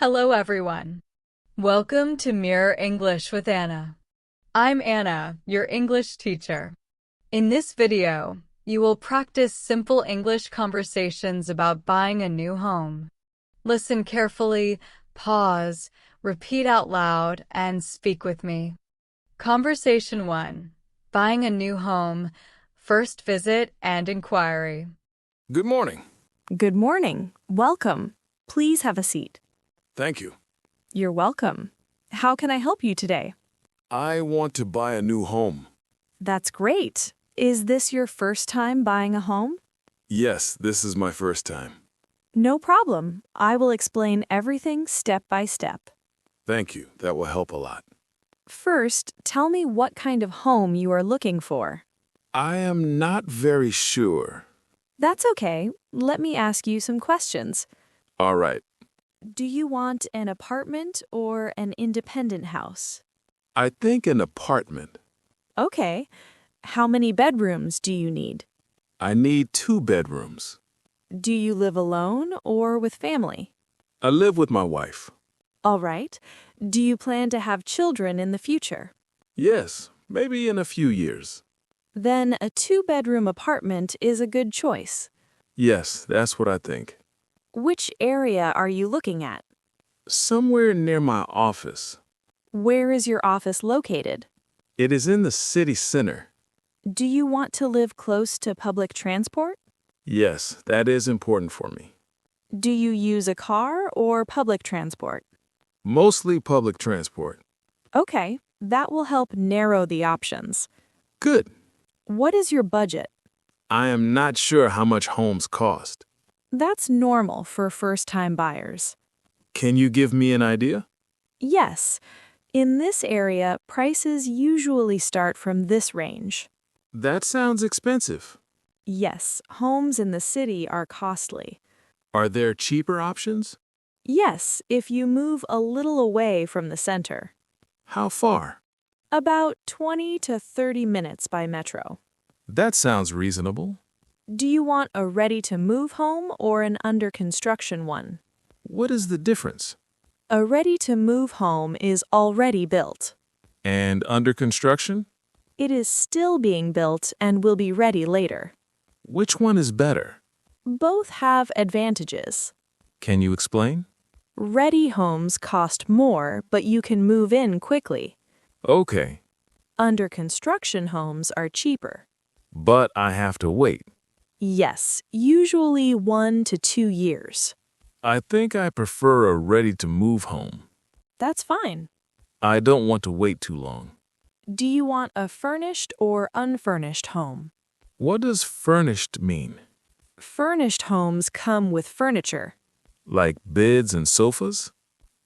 Hello, everyone. Welcome to Mirror English with Anna. I'm Anna, your English teacher. In this video, you will practice simple English conversations about buying a new home. Listen carefully, pause, repeat out loud, and speak with me. Conversation 1. Buying a new home, first visit and inquiry. Good morning. Good morning. Welcome. Please have a seat. Thank you. You're welcome. How can I help you today? I want to buy a new home. That's great. Is this your first time buying a home? Yes, this is my first time. No problem. I will explain everything step by step. Thank you. That will help a lot. First, tell me what kind of home you are looking for. I am not very sure. That's okay. Let me ask you some questions. All right. Do you want an apartment or an independent house? I think an apartment. Okay. How many bedrooms do you need? I need 2 bedrooms. Do you live alone or with family? I live with my wife. All right. Do you plan to have children in the future? Yes, maybe in a few years. Then a 2-bedroom apartment is a good choice. Yes, that's what I think. Which area are you looking at? Somewhere near my office. Where is your office located? It is in the city center. Do you want to live close to public transport? Yes, that is important for me. Do you use a car or public transport? Mostly public transport. Okay, that will help narrow the options. Good. What is your budget? I am not sure how much homes cost. That's normal for first-time buyers. Can you give me an idea? Yes, in this area, prices usually start from this range. That sounds expensive. Yes, homes in the city are costly. Are there cheaper options? Yes, if you move a little away from the center. How far? About 20 to 30 minutes by metro. That sounds reasonable. Do you want a ready-to-move home or an under-construction one? What is the difference? A ready-to-move home is already built. And under construction? It is still being built and will be ready later. Which one is better? Both have advantages. Can you explain? Ready homes cost more, but you can move in quickly. Okay, Under-construction homes are cheaper. but I have to wait. Yes, usually 1 to 2 years. I think I prefer a ready-to-move home. That's fine. I don't want to wait too long. Do you want a furnished or unfurnished home? What does furnished mean? Furnished homes come with furniture. Like beds and sofas?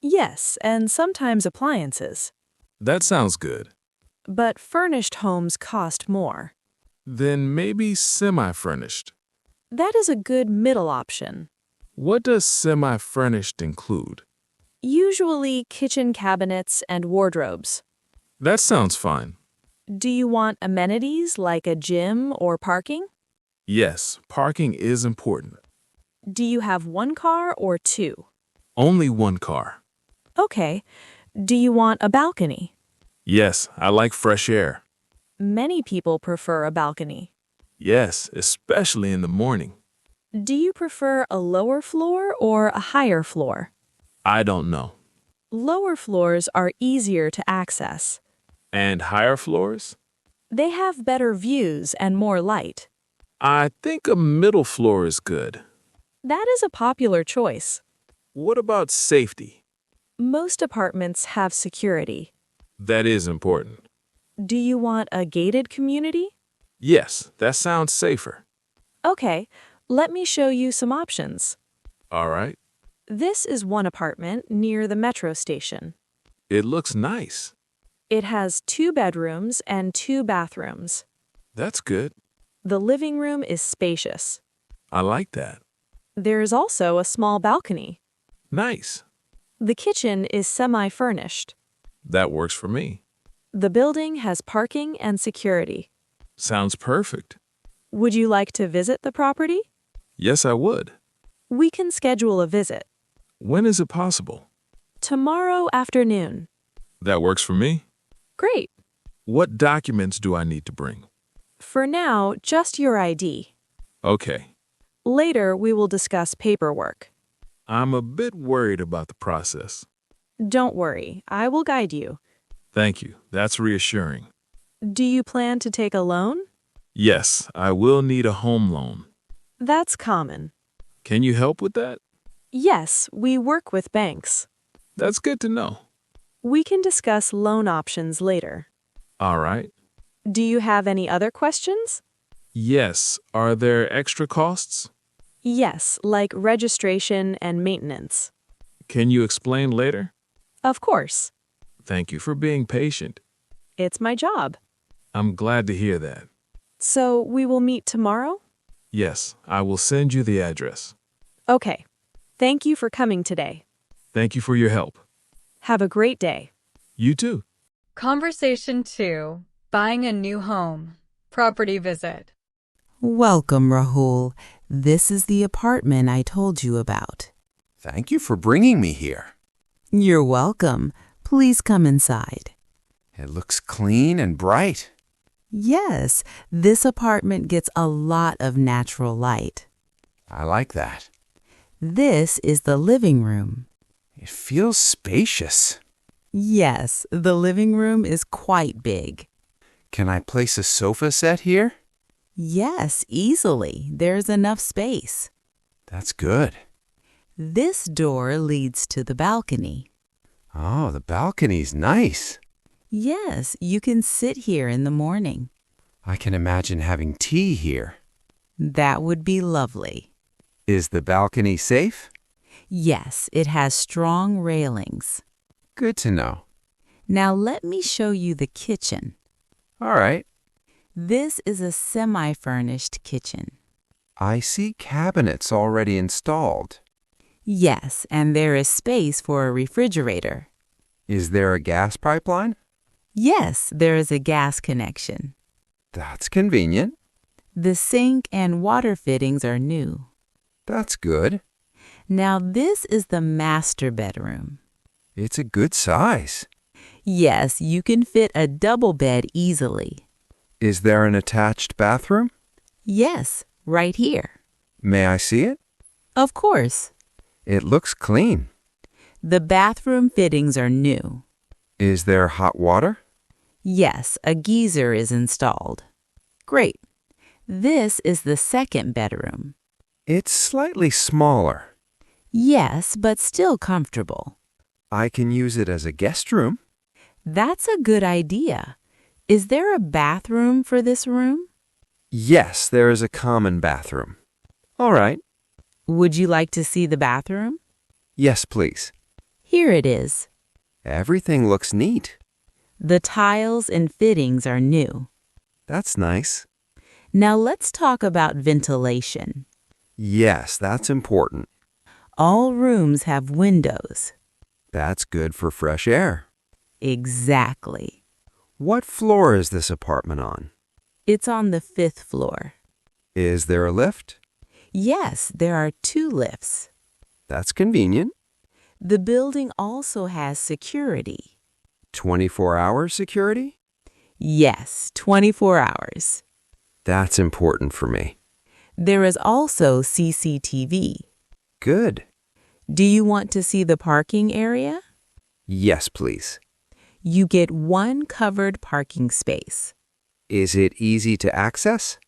Yes, and sometimes appliances. That sounds good. But furnished homes cost more. Then maybe semi-furnished. That is a good middle option. What does semi-furnished include? Usually kitchen cabinets and wardrobes. That sounds fine. Do you want amenities like a gym or parking? Yes, parking is important. Do you have 1 car or 2? Only 1 car. Okay. Do you want a balcony? Yes, I like fresh air. Many people prefer a balcony. Yes, especially in the morning. Do you prefer a lower floor or a higher floor? I don't know. Lower floors are easier to access. And higher floors? They have better views and more light. I think a middle floor is good. That is a popular choice. What about safety? Most apartments have security. That is important. Do you want a gated community? Yes, that sounds safer. Okay, let me show you some options. All right. This is one apartment near the metro station. It looks nice. It has 2 bedrooms and 2 bathrooms. That's good. The living room is spacious. I like that. There is also a small balcony. Nice. The kitchen is semi-furnished. That works for me. The building has parking and security. Sounds perfect. Would you like to visit the property? Yes, I would. We can schedule a visit. When is it possible? Tomorrow afternoon. That works for me. Great. What documents do I need to bring? For now, just your ID. Okay. Later, we will discuss paperwork. I'm a bit worried about the process. Don't worry, I will guide you. Thank you. That's reassuring. Do you plan to take a loan? Yes, I will need a home loan. That's common. Can you help with that? Yes, we work with banks. That's good to know. We can discuss loan options later. All right. Do you have any other questions? Yes. Are there extra costs? Yes, like registration and maintenance. Can you explain later? Of course. Thank you for being patient. It's my job. I'm glad to hear that. So we will meet tomorrow? Yes, I will send you the address. Okay. Thank you for coming today. Thank you for your help. Have a great day. You too. Conversation 2. Buying a new home. Property visit. Welcome, Rahul. This is the apartment I told you about. Thank you for bringing me here. You're welcome. Please come inside. It looks clean and bright. Yes, this apartment gets a lot of natural light. I like that. This is the living room. It feels spacious. Yes, the living room is quite big. Can I place a sofa set here? Yes, easily. There's enough space. That's good. This door leads to the balcony. Oh, the balcony's nice. Yes, you can sit here in the morning. I can imagine having tea here. That would be lovely. Is the balcony safe? Yes, it has strong railings. Good to know. Now let me show you the kitchen. All right. This is a semi-furnished kitchen. I see cabinets already installed. Yes, and there is space for a refrigerator. Is there a gas pipeline? Yes, there is a gas connection. That's convenient. The sink and water fittings are new. That's good. Now this is the master bedroom. It's a good size. Yes, you can fit a double bed easily. Is there an attached bathroom? Yes, right here. May I see it? Of course. It looks clean. The bathroom fittings are new. Is there hot water? Yes, a geyser is installed. Great. This is the second bedroom. It's slightly smaller. Yes, but still comfortable. I can use it as a guest room. That's a good idea. Is there a bathroom for this room? Yes, there is a common bathroom. All right. Would you like to see the bathroom? Yes, please. Here it is. Everything looks neat. The tiles and fittings are new. That's nice. Now let's talk about ventilation. Yes, that's important. All rooms have windows. That's good for fresh air. Exactly. What floor is this apartment on? It's on the 5th floor. Is there a lift? Yes, there are 2 lifts. That's convenient. The building also has security. 24-hour security? Yes, 24 hours. That's important for me. There is also CCTV. Good. Do you want to see the parking area? Yes, please. You get 1 covered parking space. Is it easy to access?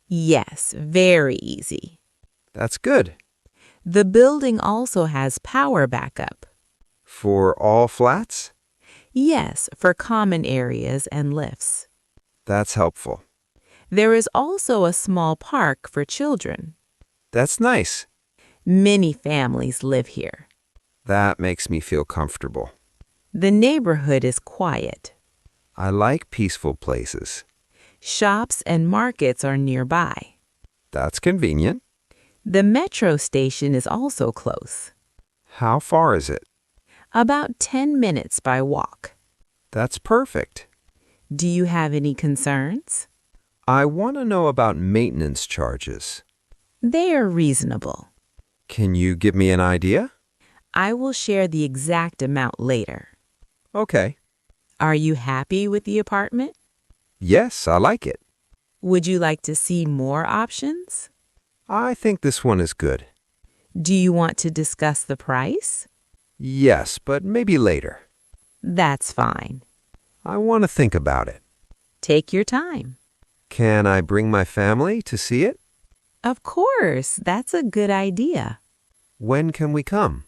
Yes, very easy. That's good. The building also has power backup. For all flats? Yes, for common areas and lifts. That's helpful. There is also a small park for children. That's nice. Many families live here. That makes me feel comfortable. The neighborhood is quiet. I like peaceful places. Shops and markets are nearby. That's convenient. The metro station is also close. How far is it? About 10 minutes by walk. That's perfect. Do you have any concerns? I want to know about maintenance charges. They are reasonable. Can you give me an idea? I will share the exact amount later. Okay. Are you happy with the apartment? Yes, I like it. Would you like to see more options? I think this one is good. Do you want to discuss the price? Yes, but maybe later. That's fine. I want to think about it. Take your time. Can I bring my family to see it? Of course, that's a good idea. When can we come?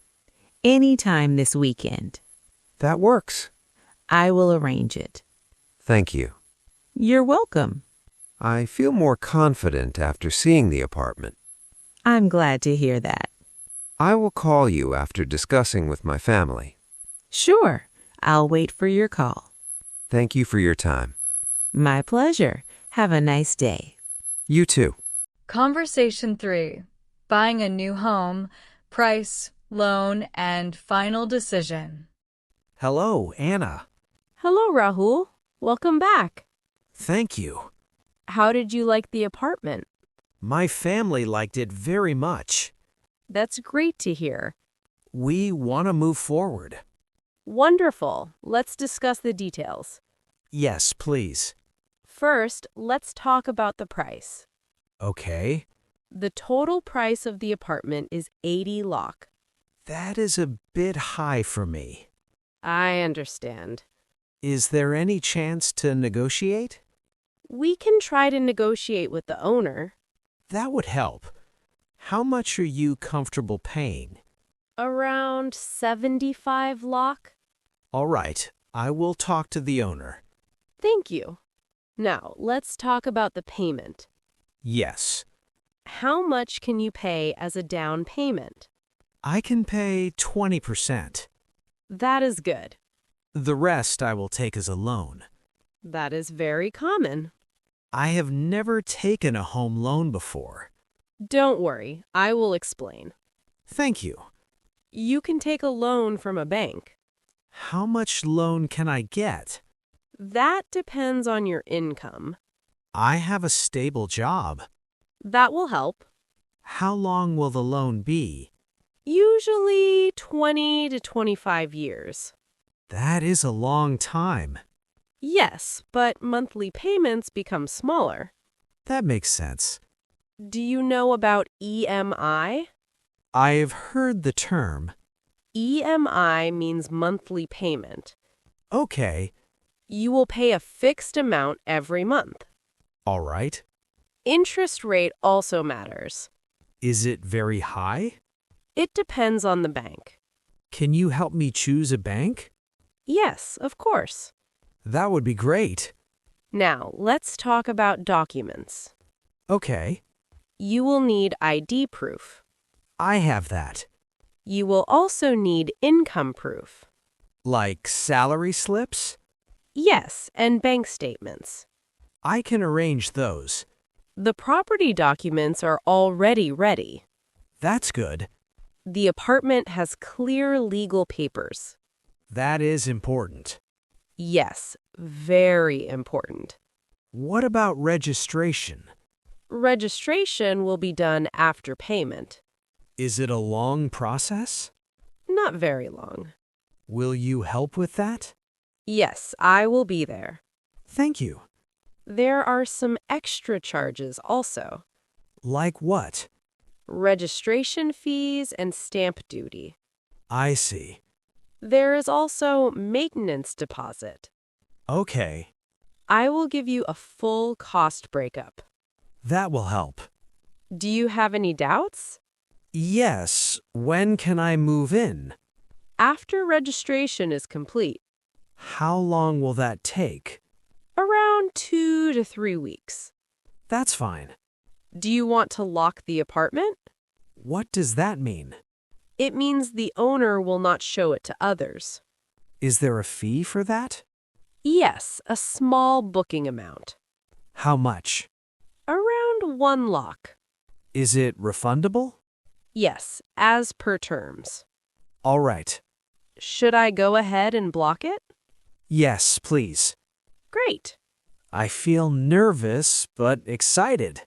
Anytime this weekend. That works. I will arrange it. Thank you. You're welcome. I feel more confident after seeing the apartment. I'm glad to hear that. I will call you after discussing with my family. Sure, I'll wait for your call. Thank you for your time. My pleasure. Have a nice day. You too. Conversation 3. Buying a new home, price, loan, and final decision. Hello, Anna. Hello, Rahul. Welcome back. Thank you. How did you like the apartment? My family liked it very much. That's great to hear. We want to move forward. Wonderful. Let's discuss the details. Yes, please. First, let's talk about the price. Okay. The total price of the apartment is 80 lakh. That is a bit high for me. I understand. Is there any chance to negotiate? We can try to negotiate with the owner. That would help. How much are you comfortable paying? Around 75 lakh. All right, I will talk to the owner. Thank you. Now, let's talk about the payment. Yes. How much can you pay as a down payment? I can pay 20%. That is good. The rest I will take as a loan. That is very common. I have never taken a home loan before. Don't worry, I will explain. Thank you. You can take a loan from a bank. How much loan can I get? That depends on your income. I have a stable job. That will help. How long will the loan be? Usually 20 to 25 years. That is a long time. Yes, but monthly payments become smaller. That makes sense. Do you know about EMI? I have heard the term. EMI means monthly payment. Okay, You will pay a fixed amount every month. all right. Interest rate also matters. Is it very high? It depends on the bank. Can you help me choose a bank? Yes, of course. That would be great. Now, let's talk about documents. Okay, You will need ID proof. I have that. You will also need income proof. Like salary slips? Yes, and bank statements. I can arrange those. The property documents are already ready. That's good. The apartment has clear legal papers. That is important. Yes, very important. What about registration? Registration will be done after payment. Is it a long process? Not very long. Will you help with that? Yes, I will be there. Thank you. There are some extra charges also. Like what? Registration fees and stamp duty. I see. There is also maintenance deposit. Okay, I will give you a full cost breakup. that will help. Do you have any doubts? Yes, when can I move in? After registration is complete, How long will that take? around 2 to 3 weeks. That's fine. Do you want to lock the apartment? What does that mean? It means the owner will not show it to others. Is there a fee for that? Yes, a small booking amount. How much? Around 1 lakh. Is it refundable? Yes, as per terms. All right. Should I go ahead and block it? Yes, please. Great. I feel nervous, but excited.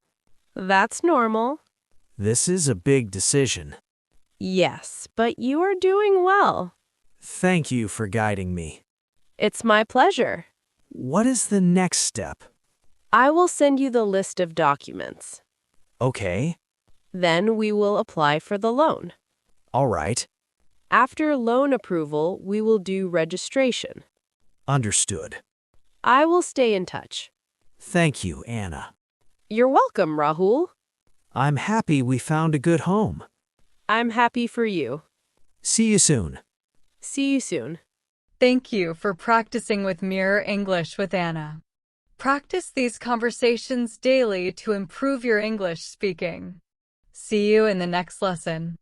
That's normal. This is a big decision. Yes, but you are doing well. Thank you for guiding me. It's my pleasure. What is the next step? I will send you the list of documents. Okay. Then we will apply for the loan. All right. After loan approval, we will do registration. Understood. I will stay in touch. Thank you, Anna. You're welcome, Rahul. I'm happy we found a good home. I'm happy for you. See you soon. See you soon. Thank you for practicing with Mirror English with Anna. Practice these conversations daily to improve your English speaking. See you in the next lesson.